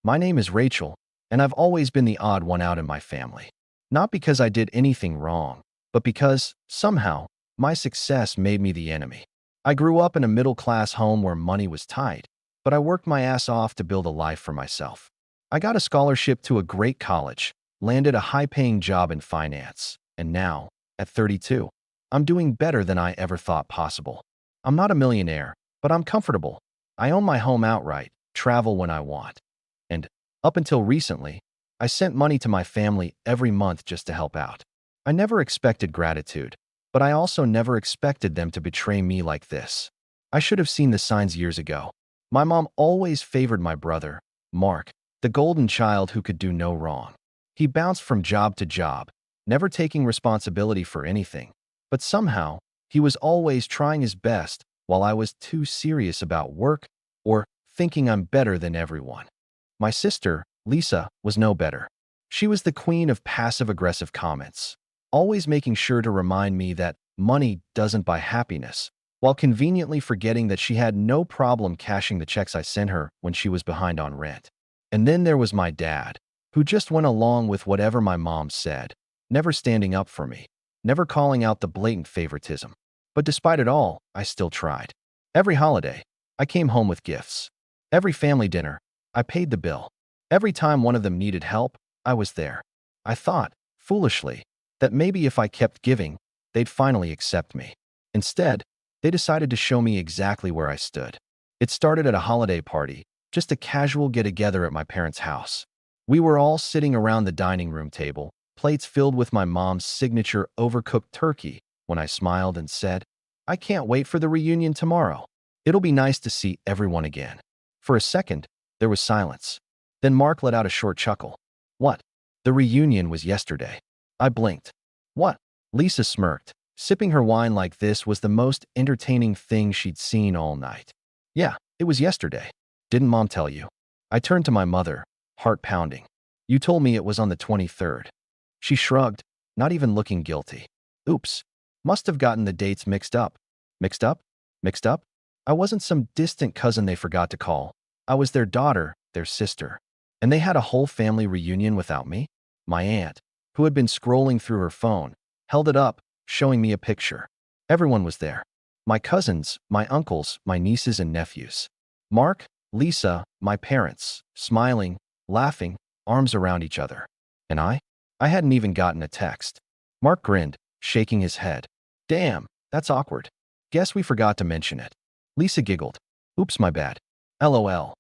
My name is Rachel, and I've always been the odd one out in my family. Not because I did anything wrong, but because, somehow, my success made me the enemy. I grew up in a middle-class home where money was tight, but I worked my ass off to build a life for myself. I got a scholarship to a great college, landed a high-paying job in finance, and now, at 32, I'm doing better than I ever thought possible. I'm not a millionaire, but I'm comfortable. I own my home outright, travel when I want. And, up until recently, I sent money to my family every month just to help out. I never expected gratitude, but I also never expected them to betray me like this. I should have seen the signs years ago. My mom always favored my brother, Mark, the golden child who could do no wrong. He bounced from job to job, never taking responsibility for anything, but somehow, he was always trying his best while I was too serious about work or thinking I'm better than everyone. My sister, Lisa, was no better. She was the queen of passive-aggressive comments, always making sure to remind me that money doesn't buy happiness, while conveniently forgetting that she had no problem cashing the checks I sent her when she was behind on rent. And then there was my dad, who just went along with whatever my mom said, never standing up for me, never calling out the blatant favoritism. But despite it all, I still tried. Every holiday, I came home with gifts. Every family dinner, I paid the bill. Every time one of them needed help, I was there. I thought, foolishly, that maybe if I kept giving, they'd finally accept me. Instead, they decided to show me exactly where I stood. It started at a holiday party, just a casual get-together at my parents' house. We were all sitting around the dining room table, plates filled with my mom's signature overcooked turkey, when I smiled and said, "I can't wait for the reunion tomorrow. It'll be nice to see everyone again." For a second, there was silence. Then Mark let out a short chuckle. "What? The reunion was yesterday." I blinked. "What?" Lisa smirked, sipping her wine like this was the most entertaining thing she'd seen all night. "Yeah, it was yesterday. Didn't Mom tell you?" I turned to my mother, heart pounding. "You told me it was on the 23rd. She shrugged, not even looking guilty. "Oops. Must have gotten the dates mixed up." Mixed up? Mixed up? I wasn't some distant cousin they forgot to call. I was their daughter, their sister. And they had a whole family reunion without me? My aunt, who had been scrolling through her phone, held it up, showing me a picture. Everyone was there. My cousins, my uncles, my nieces and nephews. Mark, Lisa, my parents, smiling, laughing, arms around each other. And I? I hadn't even gotten a text. Mark grinned, shaking his head. "Damn, that's awkward. Guess we forgot to mention it." Lisa giggled. "Oops, my bad. LOL.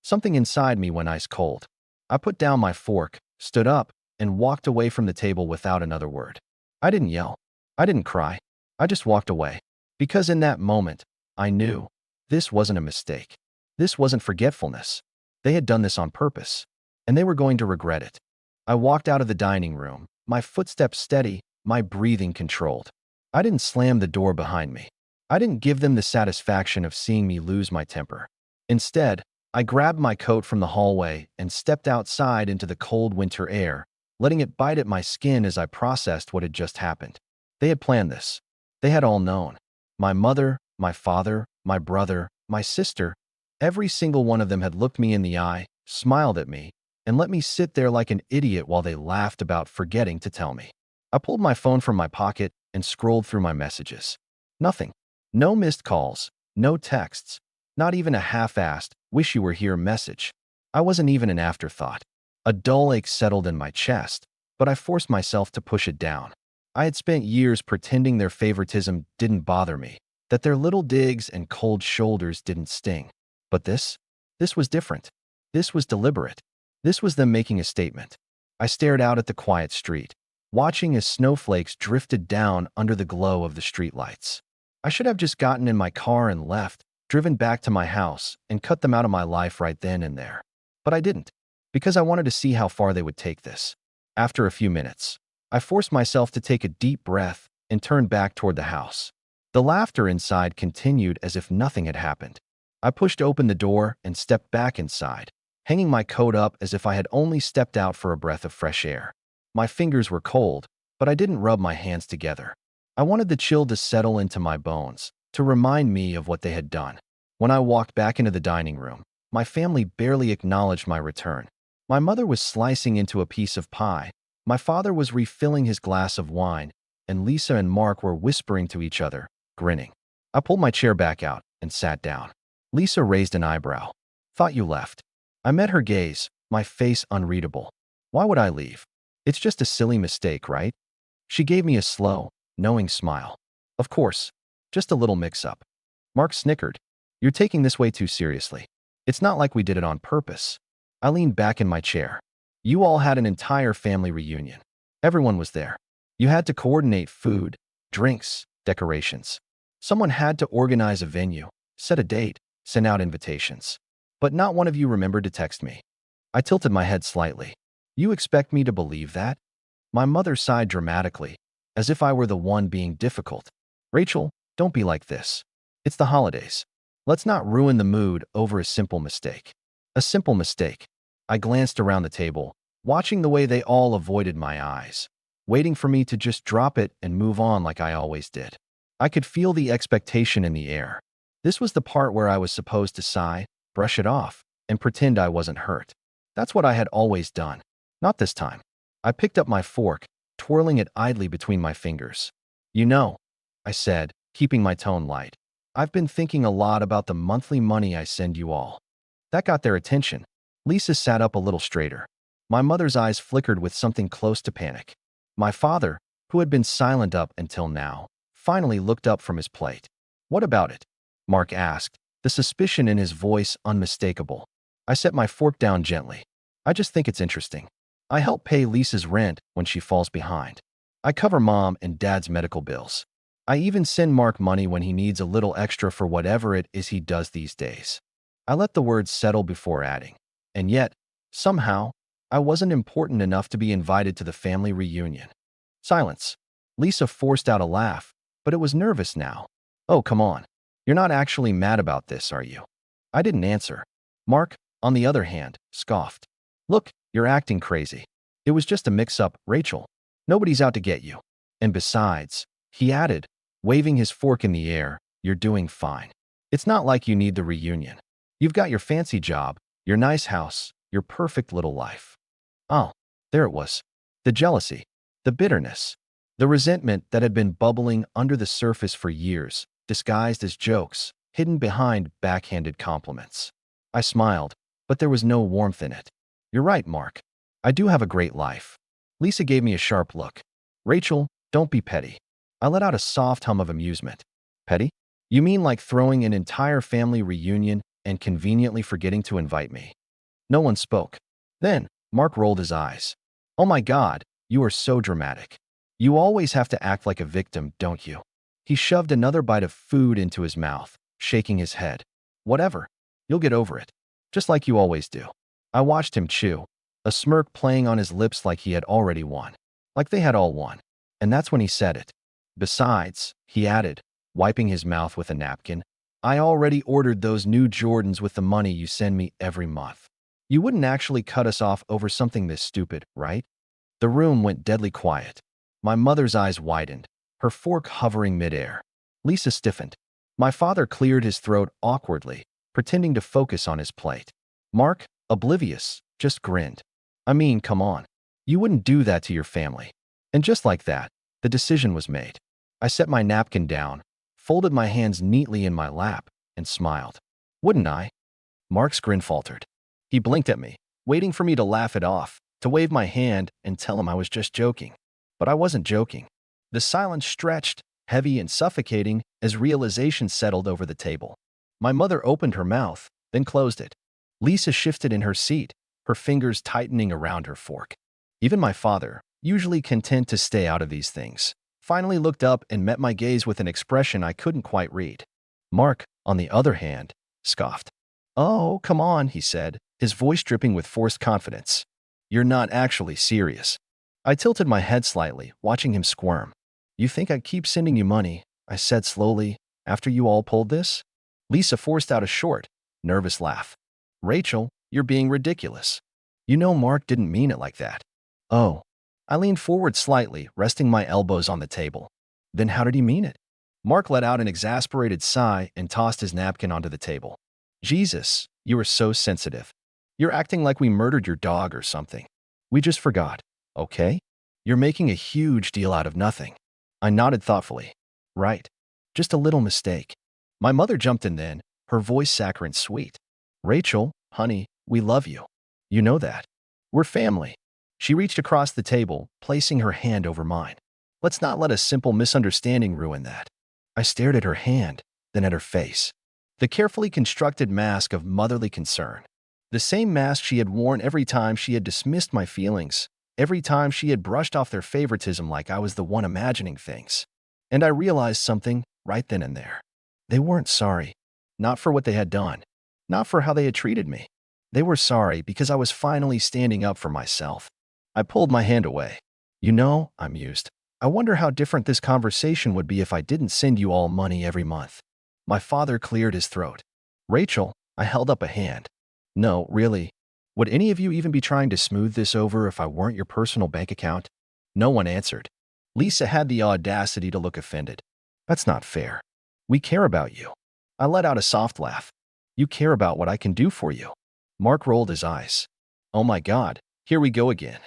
Something inside me went ice cold. I put down my fork, stood up, and walked away from the table without another word. I didn't yell. I didn't cry. I just walked away. Because in that moment, I knew this wasn't a mistake. This wasn't forgetfulness. They had done this on purpose, and they were going to regret it. I walked out of the dining room, my footsteps steady, my breathing controlled. I didn't slam the door behind me. I didn't give them the satisfaction of seeing me lose my temper. Instead, I grabbed my coat from the hallway and stepped outside into the cold winter air, letting it bite at my skin as I processed what had just happened. They had planned this. They had all known. My mother, my father, my brother, my sister, every single one of them had looked me in the eye, smiled at me, and let me sit there like an idiot while they laughed about forgetting to tell me. I pulled my phone from my pocket and scrolled through my messages. Nothing. No missed calls, no texts, not even a half-assed, "wish you were here" message. I wasn't even an afterthought. A dull ache settled in my chest, but I forced myself to push it down. I had spent years pretending their favoritism didn't bother me, that their little digs and cold shoulders didn't sting. But this was different. This was deliberate. This was them making a statement. I stared out at the quiet street, watching as snowflakes drifted down under the glow of the streetlights. I should have just gotten in my car and left, driven back to my house, and cut them out of my life right then and there. But I didn't, because I wanted to see how far they would take this. After a few minutes, I forced myself to take a deep breath and turn back toward the house. The laughter inside continued as if nothing had happened. I pushed open the door and stepped back inside, hanging my coat up as if I had only stepped out for a breath of fresh air. My fingers were cold, but I didn't rub my hands together. I wanted the chill to settle into my bones, to remind me of what they had done. When I walked back into the dining room, My family barely acknowledged my return. My mother was slicing into a piece of pie. My father was refilling his glass of wine, and Lisa and Mark were whispering to each other, grinning. I pulled my chair back out and sat down. Lisa raised an eyebrow. Thought you left. I met her gaze, my face unreadable. Why would I leave? It's just a silly mistake, right? She gave me a slow, knowing smile. Of course, just a little mix-up. Mark snickered. You're taking this way too seriously. It's not like we did it on purpose. I leaned back in my chair. You all had an entire family reunion. Everyone was there. You had to coordinate food, drinks, decorations. Someone had to organize a venue, set a date, send out invitations. But not one of you remembered to text me. I tilted my head slightly. You expect me to believe that? My mother sighed dramatically, as if I were the one being difficult. Rachel, don't be like this. It's the holidays. Let's not ruin the mood over a simple mistake. A simple mistake. I glanced around the table, watching the way they all avoided my eyes, waiting for me to just drop it and move on like I always did. I could feel the expectation in the air. This was the part where I was supposed to sigh, brush it off, and pretend I wasn't hurt. That's what I had always done. Not this time. I picked up my fork, twirling it idly between my fingers. You know, I said, keeping my tone light. I've been thinking a lot about the monthly money I send you all. That got their attention. Lisa sat up a little straighter. My mother's eyes flickered with something close to panic. My father, who had been silent up until now, finally looked up from his plate. What about it? Mark asked, the suspicion in his voice unmistakable. I set my fork down gently. I just think it's interesting. I help pay Lisa's rent when she falls behind. I cover Mom and Dad's medical bills. I even send Mark money when he needs a little extra for whatever it is he does these days. I let the words settle before adding. And yet, somehow, I wasn't important enough to be invited to the family reunion. Silence. Lisa forced out a laugh, but it was nervous now. Oh, come on. You're not actually mad about this, are you? I didn't answer. Mark, on the other hand, scoffed. Look, you're acting crazy. It was just a mix-up, Rachel. Nobody's out to get you. And besides, he added, waving his fork in the air, you're doing fine. It's not like you need the reunion. You've got your fancy job, your nice house, your perfect little life. Oh, there it was. The jealousy, the bitterness, the resentment that had been bubbling under the surface for years, disguised as jokes, hidden behind backhanded compliments. I smiled, but there was no warmth in it. You're right, Mark. I do have a great life. Lisa gave me a sharp look. Rachel, don't be petty. I let out a soft hum of amusement. Petty? You mean like throwing an entire family reunion and conveniently forgetting to invite me? No one spoke. Then, Mark rolled his eyes. Oh my God, you are so dramatic. You always have to act like a victim, don't you? He shoved another bite of food into his mouth, shaking his head. Whatever. You'll get over it. Just like you always do. I watched him chew, a smirk playing on his lips like he had already won. Like they had all won. And that's when he said it. Besides, he added, wiping his mouth with a napkin, I already ordered those new Jordans with the money you send me every month. You wouldn't actually cut us off over something this stupid, right? The room went deadly quiet. My mother's eyes widened, her fork hovering midair. Lisa stiffened. My father cleared his throat awkwardly, pretending to focus on his plate. Mark, oblivious, just grinned. I mean, come on. You wouldn't do that to your family. And just like that, the decision was made. I set my napkin down, folded my hands neatly in my lap, and smiled. Wouldn't I? Mark's grin faltered. He blinked at me, waiting for me to laugh it off, to wave my hand and tell him I was just joking. But I wasn't joking. The silence stretched, heavy and suffocating, as realization settled over the table. My mother opened her mouth, then closed it. Lisa shifted in her seat, her fingers tightening around her fork. Even my father, usually content to stay out of these things, finally looked up and met my gaze with an expression I couldn't quite read. Mark, on the other hand, scoffed. Oh, come on, he said, his voice dripping with forced confidence. You're not actually serious. I tilted my head slightly, watching him squirm. You think I'd keep sending you money, I said slowly, after you all pulled this? Lisa forced out a short, nervous laugh. Rachel, you're being ridiculous. You know Mark didn't mean it like that. Oh. I leaned forward slightly, resting my elbows on the table. Then how did he mean it? Mark let out an exasperated sigh and tossed his napkin onto the table. Jesus, You are so sensitive. You're acting like we murdered your dog or something. We just forgot, okay? You're making a huge deal out of nothing. I nodded thoughtfully. Right. Just a little mistake. My mother jumped in then, her voice saccharine sweet. Rachel, honey, we love you. You know that. We're family. She reached across the table, placing her hand over mine. Let's not let a simple misunderstanding ruin that. I stared at her hand, then at her face. The carefully constructed mask of motherly concern. The same mask she had worn every time she had dismissed my feelings, every time she had brushed off their favoritism like I was the one imagining things. And I realized something right then and there. They weren't sorry. Not for what they had done. Not for how they had treated me. They were sorry because I was finally standing up for myself. I pulled my hand away. You know, I mused, I wonder how different this conversation would be if I didn't send you all money every month. My father cleared his throat. Rachel, I held up a hand. No, really. Would any of you even be trying to smooth this over if I weren't your personal bank account? No one answered. Lisa had the audacity to look offended. That's not fair. We care about you. I let out a soft laugh. You care about what I can do for you. Mark rolled his eyes. Oh my God, here we go again.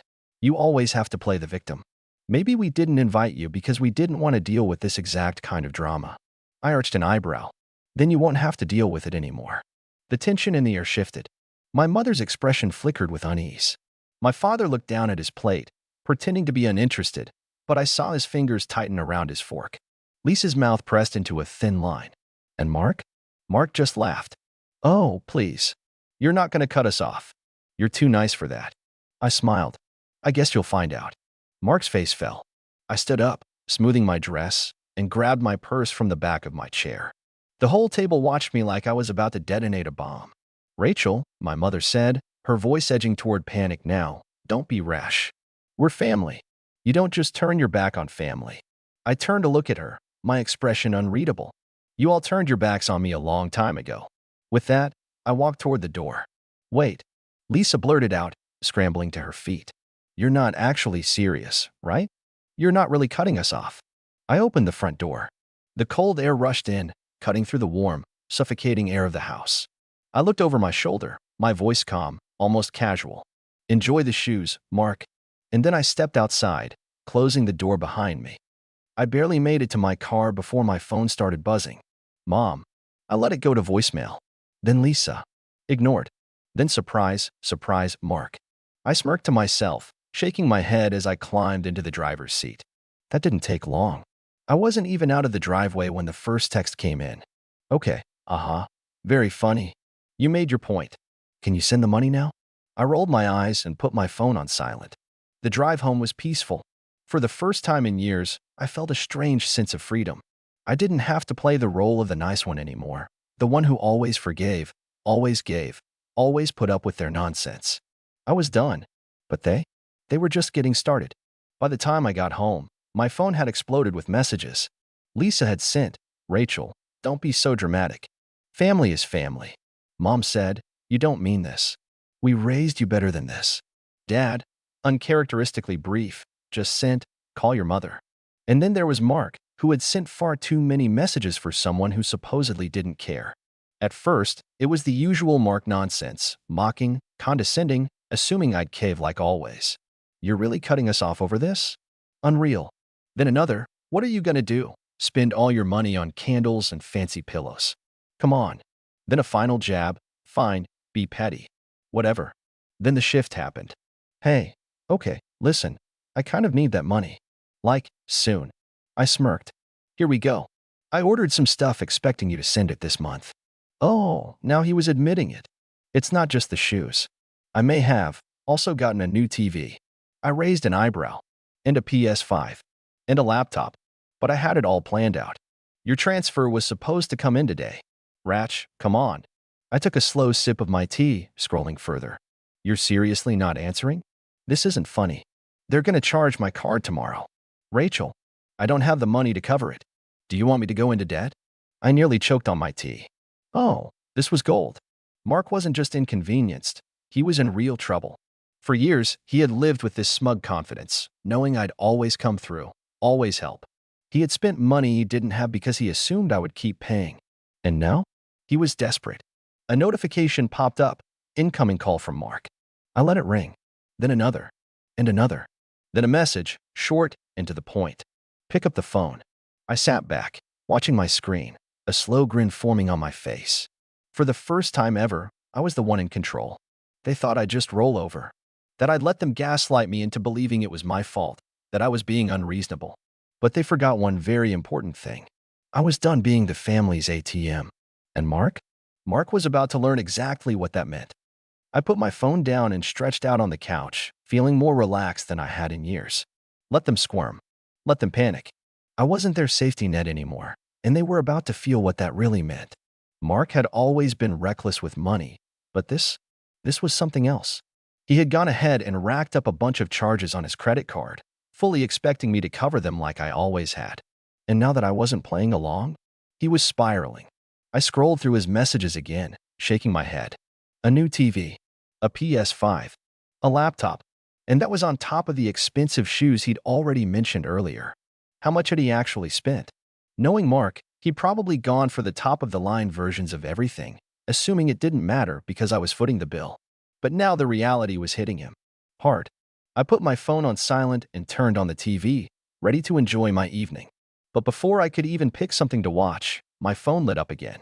You always have to play the victim. Maybe we didn't invite you because we didn't want to deal with this exact kind of drama. I arched an eyebrow. Then you won't have to deal with it anymore. The tension in the air shifted. My mother's expression flickered with unease. My father looked down at his plate, pretending to be uninterested, but I saw his fingers tighten around his fork. Lisa's mouth pressed into a thin line. And Mark? Mark just laughed. Oh, please. You're not going to cut us off. You're too nice for that. I smiled. I guess you'll find out. Mark's face fell. I stood up, smoothing my dress, and grabbed my purse from the back of my chair. The whole table watched me like I was about to detonate a bomb. Rachel, my mother said, her voice edging toward panic now, don't be rash. We're family. You don't just turn your back on family. I turned to look at her, my expression unreadable. You all turned your backs on me a long time ago. With that, I walked toward the door. Wait, Lisa blurted out, scrambling to her feet. You're not actually serious, right? You're not really cutting us off. I opened the front door. The cold air rushed in, cutting through the warm, suffocating air of the house. I looked over my shoulder, my voice calm, almost casual. Enjoy the shoes, Mark. And then I stepped outside, closing the door behind me. I barely made it to my car before my phone started buzzing. Mom. I let it go to voicemail. Then Lisa. Ignored. Then surprise, Mark. I smirked to myself, shaking my head as I climbed into the driver's seat. That didn't take long. I wasn't even out of the driveway when the first text came in. Okay, very funny. You made your point. Can you send the money now? I rolled my eyes and put my phone on silent. The drive home was peaceful. For the first time in years, I felt a strange sense of freedom. I didn't have to play the role of the nice one anymore, the one who always forgave, always gave, always put up with their nonsense. I was done. But they were just getting started. By the time I got home, my phone had exploded with messages. Lisa had sent, Rachel, don't be so dramatic. Family is family. Mom said, you don't mean this. We raised you better than this. Dad, uncharacteristically brief, just sent, call your mother. And then there was Mark, who had sent far too many messages for someone who supposedly didn't care. At first, it was the usual Mark nonsense, mocking, condescending, assuming I'd cave like always. You're really cutting us off over this? Unreal. Then another, what are you gonna do? Spend all your money on candles and fancy pillows. Come on. Then a final jab, fine, be petty. Whatever. Then the shift happened. Hey, okay, listen, I kind of need that money. Like, soon. I smirked. Here we go. I ordered some stuff expecting you to send it this month. Oh, now he was admitting it. It's not just the shoes. I may have also gotten a new TV. I raised an eyebrow. And a PS5. And a laptop. But I had it all planned out. Your transfer was supposed to come in today. Ratch, come on. I took a slow sip of my tea, scrolling further. You're seriously not answering? This isn't funny. They're gonna charge my card tomorrow. Rachel, I don't have the money to cover it. Do you want me to go into debt? I nearly choked on my tea. Oh, this was gold. Mark wasn't just inconvenienced. He was in real trouble. For years, he had lived with this smug confidence, knowing I'd always come through, always help. He had spent money he didn't have because he assumed I would keep paying. And now? He was desperate. A notification popped up. Incoming call from Mark. I let it ring. Then another. And another. Then a message, short and to the point. Pick up the phone. I sat back, watching my screen, a slow grin forming on my face. For the first time ever, I was the one in control. They thought I'd just roll over. That I'd let them gaslight me into believing it was my fault, that I was being unreasonable. But they forgot one very important thing. I was done being the family's ATM. And Mark? Mark was about to learn exactly what that meant. I put my phone down and stretched out on the couch, feeling more relaxed than I had in years. Let them squirm. Let them panic. I wasn't their safety net anymore, and they were about to feel what that really meant. Mark had always been reckless with money, but this was something else. He had gone ahead and racked up a bunch of charges on his credit card, fully expecting me to cover them like I always had. And now that I wasn't playing along, he was spiraling. I scrolled through his messages again, shaking my head. A new TV, a PS5, a laptop, and that was on top of the expensive shoes he'd already mentioned earlier. How much had he actually spent? Knowing Mark, he'd probably gone for the top-of-the-line versions of everything, assuming it didn't matter because I was footing the bill. But now the reality was hitting him hard. I put my phone on silent and turned on the TV, ready to enjoy my evening. But before I could even pick something to watch, my phone lit up again.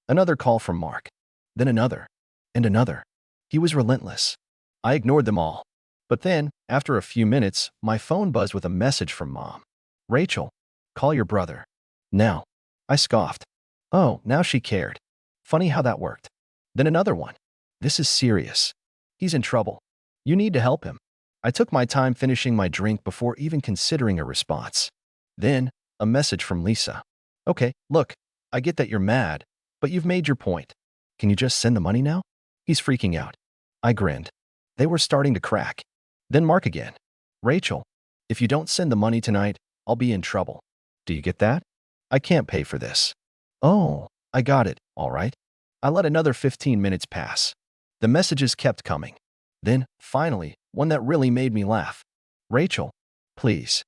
Another call from Mark. Then another. And another. He was relentless. I ignored them all. But then, after a few minutes, my phone buzzed with a message from Mom. Rachel, call your brother. Now. I scoffed. Oh, now she cared. Funny how that worked. Then another one. This is serious. He's in trouble. You need to help him. I took my time finishing my drink before even considering a response. Then, a message from Lisa. Okay, look, I get that you're mad, but you've made your point. Can you just send the money now? He's freaking out. I grinned. They were starting to crack. Then Mark again. Rachel, if you don't send the money tonight, I'll be in trouble. Do you get that? I can't pay for this. Oh, I got it, all right. I let another 15 minutes pass. The messages kept coming. Then, finally, one that really made me laugh. Rachel, please.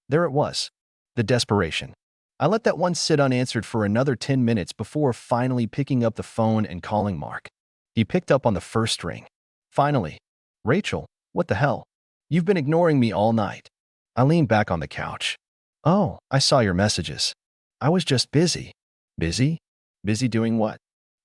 There it was. The desperation. I let that one sit unanswered for another 10 minutes before finally picking up the phone and calling Mark. He picked up on the first ring. Finally. Rachel, what the hell? You've been ignoring me all night. I leaned back on the couch. Oh, I saw your messages. I was just busy. Busy? Busy doing what?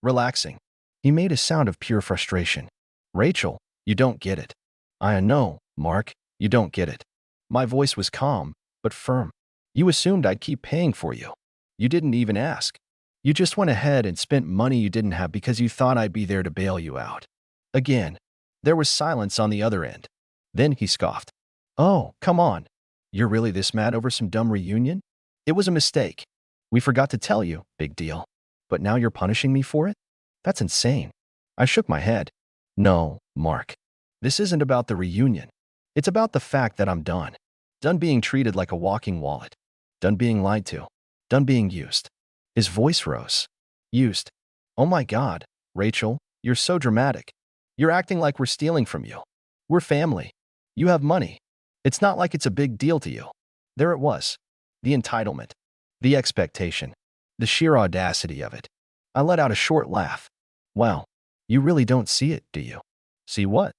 Relaxing. He made a sound of pure frustration. Rachel, you don't get it. I know, Mark, you don't get it. My voice was calm, but firm. You assumed I'd keep paying for you. You didn't even ask. You just went ahead and spent money you didn't have because you thought I'd be there to bail you out. Again, there was silence on the other end. Then he scoffed. Oh, come on. You're really this mad over some dumb reunion? It was a mistake. We forgot to tell you, big deal. But now you're punishing me for it? That's insane. I shook my head. No, Mark. This isn't about the reunion. It's about the fact that I'm done. Done being treated like a walking wallet. Done being lied to. Done being used. His voice rose. Used. Oh my God, Rachel, you're so dramatic. You're acting like we're stealing from you. We're family. You have money. It's not like it's a big deal to you. There it was. The entitlement. The expectation. The sheer audacity of it. I let out a short laugh. Wow, you really don't see it, do you? See what?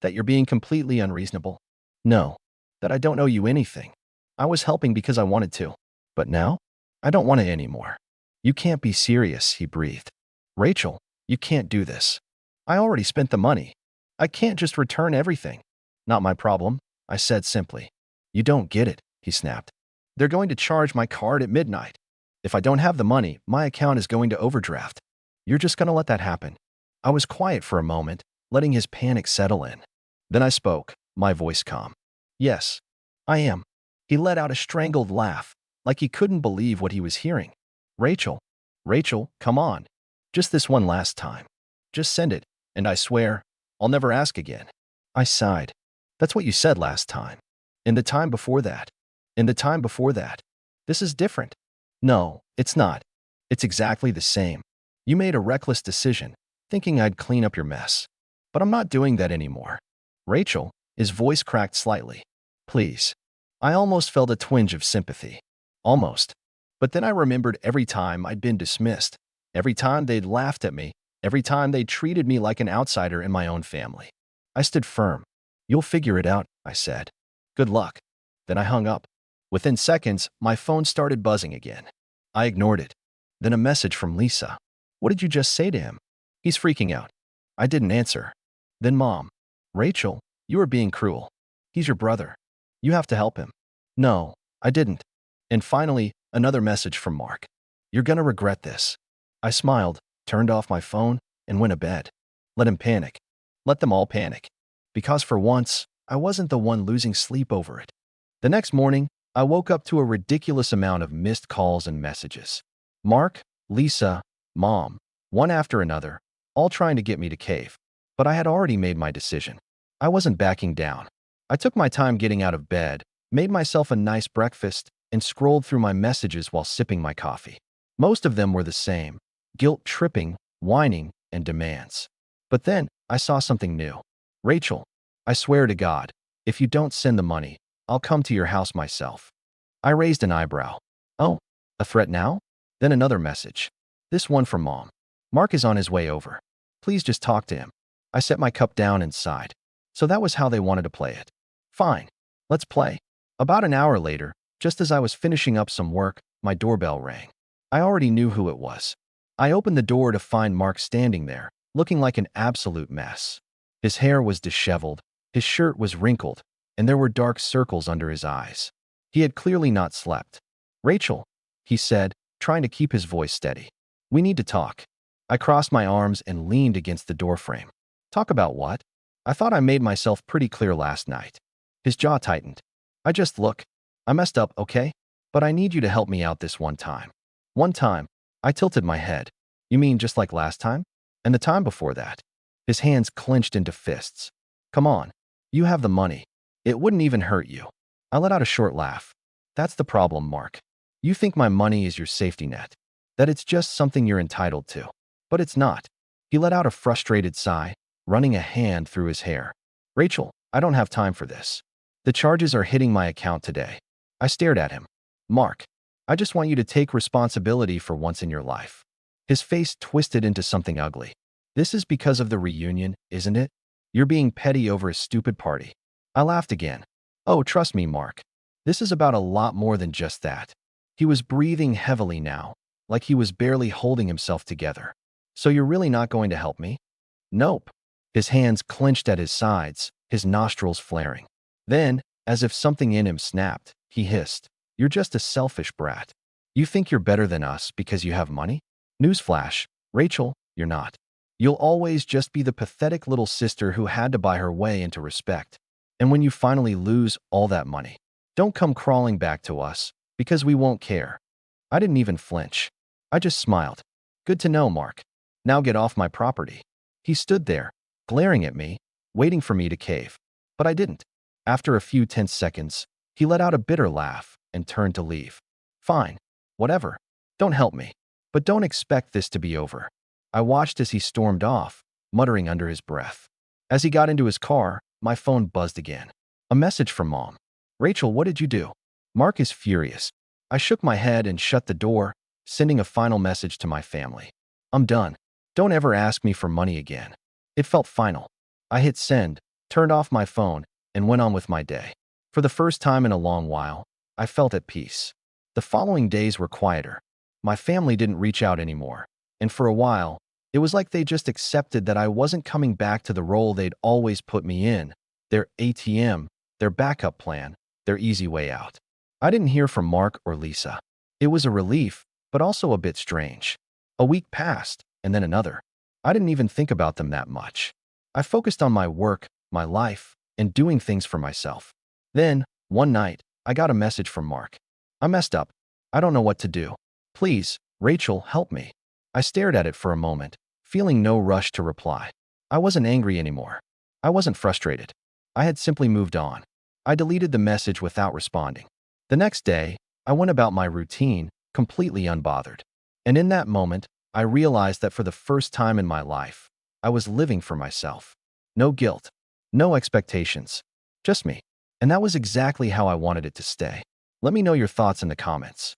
That you're being completely unreasonable? No, that I don't owe you anything. I was helping because I wanted to. But now? I don't want it anymore. You can't be serious, he breathed. Rachel, you can't do this. I already spent the money. I can't just return everything. Not my problem, I said simply. You don't get it, he snapped. They're going to charge my card at midnight. If I don't have the money, my account is going to overdraft. You're just going to let that happen. I was quiet for a moment, letting his panic settle in. Then I spoke, my voice calm. Yes, I am. He let out a strangled laugh, like he couldn't believe what he was hearing. Rachel, come on. Just this one last time. Just send it, and I swear, I'll never ask again. I sighed. That's what you said last time. And the time before that. And the time before that. This is different. No, it's not. It's exactly the same. You made a reckless decision, thinking I'd clean up your mess. But I'm not doing that anymore. Rachel, his voice cracked slightly. Please. I almost felt a twinge of sympathy. Almost. But then I remembered every time I'd been dismissed, every time they'd laughed at me, Every time they treated me like an outsider in my own family. I stood firm. "You'll figure it out," I said. "Good luck." Then I hung up. Within seconds, my phone started buzzing again. I ignored it. Then a message from Lisa. "What did you just say to him?" "He's freaking out." I didn't answer. Then Mom. "Rachel, you are being cruel. He's your brother. You have to help him." No, I didn't. And finally, another message from Mark. "You're gonna regret this." I smiled, turned off my phone, and went to bed. Let him panic. Let them all panic. Because for once, I wasn't the one losing sleep over it. The next morning, I woke up to a ridiculous amount of missed calls and messages. Mark, Lisa, Mom, one after another, all trying to get me to cave. But I had already made my decision. I wasn't backing down. I took my time getting out of bed, made myself a nice breakfast, and scrolled through my messages while sipping my coffee. Most of them were the same: guilt-tripping, whining, and demands. But then, I saw something new. "Rachel, I swear to God, if you don't send the money, I'll come to your house myself." I raised an eyebrow. "Oh, a threat now?" Then another message. This one from Mom. "Mark is on his way over. Please just talk to him." I set my cup down and sighed. So that was how they wanted to play it. Fine, let's play. About an hour later, just as I was finishing up some work, my doorbell rang. I already knew who it was. I opened the door to find Mark standing there, looking like an absolute mess. His hair was disheveled, his shirt was wrinkled, and there were dark circles under his eyes. He had clearly not slept. "Rachel," he said, trying to keep his voice steady. "We need to talk." I crossed my arms and leaned against the doorframe. "Talk about what?" "I thought I made myself pretty clear last night." His jaw tightened. Look, I messed up, okay? But I need you to help me out this one time." "One time?" I tilted my head. "You mean just like last time? And the time before that?" His hands clenched into fists. "Come on. You have the money. It wouldn't even hurt you." I let out a short laugh. "That's the problem, Mark. You think my money is your safety net, that it's just something you're entitled to. But it's not." He let out a frustrated sigh, running a hand through his hair. "Rachel, I don't have time for this. The charges are hitting my account today." I stared at him. "Mark, I just want you to take responsibility for once in your life." His face twisted into something ugly. "This is because of the reunion, isn't it? You're being petty over a stupid party." I laughed again. "Oh, trust me, Mark. This is about a lot more than just that." He was breathing heavily now, like he was barely holding himself together. "So you're really not going to help me?" "Nope." His hands clenched at his sides, his nostrils flaring. Then, as if something in him snapped, he hissed, "You're just a selfish brat. You think you're better than us because you have money? Newsflash, Rachel, you're not. You'll always just be the pathetic little sister who had to buy her way into respect. And when you finally lose all that money, don't come crawling back to us, because we won't care." I didn't even flinch. I just smiled. "Good to know, Mark. Now get off my property." He stood there, glaring at me, waiting for me to cave. But I didn't. After a few tense seconds, he let out a bitter laugh and turned to leave. "Fine. Whatever. Don't help me. But don't expect this to be over." I watched as he stormed off, muttering under his breath. As he got into his car, my phone buzzed again. A message from Mom. "Rachel, what did you do?" "Mark is furious." I shook my head and shut the door, sending a final message to my family. "I'm done. Don't ever ask me for money again." It felt final. I hit send, turned off my phone, and went on with my day. For the first time in a long while, I felt at peace. The following days were quieter. My family didn't reach out anymore, and for a while, it was like they just accepted that I wasn't coming back to the role they'd always put me in, their ATM, their backup plan, their easy way out. I didn't hear from Mark or Lisa. It was a relief, but also a bit strange. A week passed, and then another. I didn't even think about them that much. I focused on my work, my life, and doing things for myself. Then, one night, I got a message from Mark. "I messed up. I don't know what to do. Please, Rachel, help me." I stared at it for a moment, feeling no rush to reply. I wasn't angry anymore. I wasn't frustrated. I had simply moved on. I deleted the message without responding. The next day, I went about my routine, completely unbothered. And in that moment, I realized that for the first time in my life, I was living for myself. No guilt, no expectations, just me. And that was exactly how I wanted it to stay. Let me know your thoughts in the comments.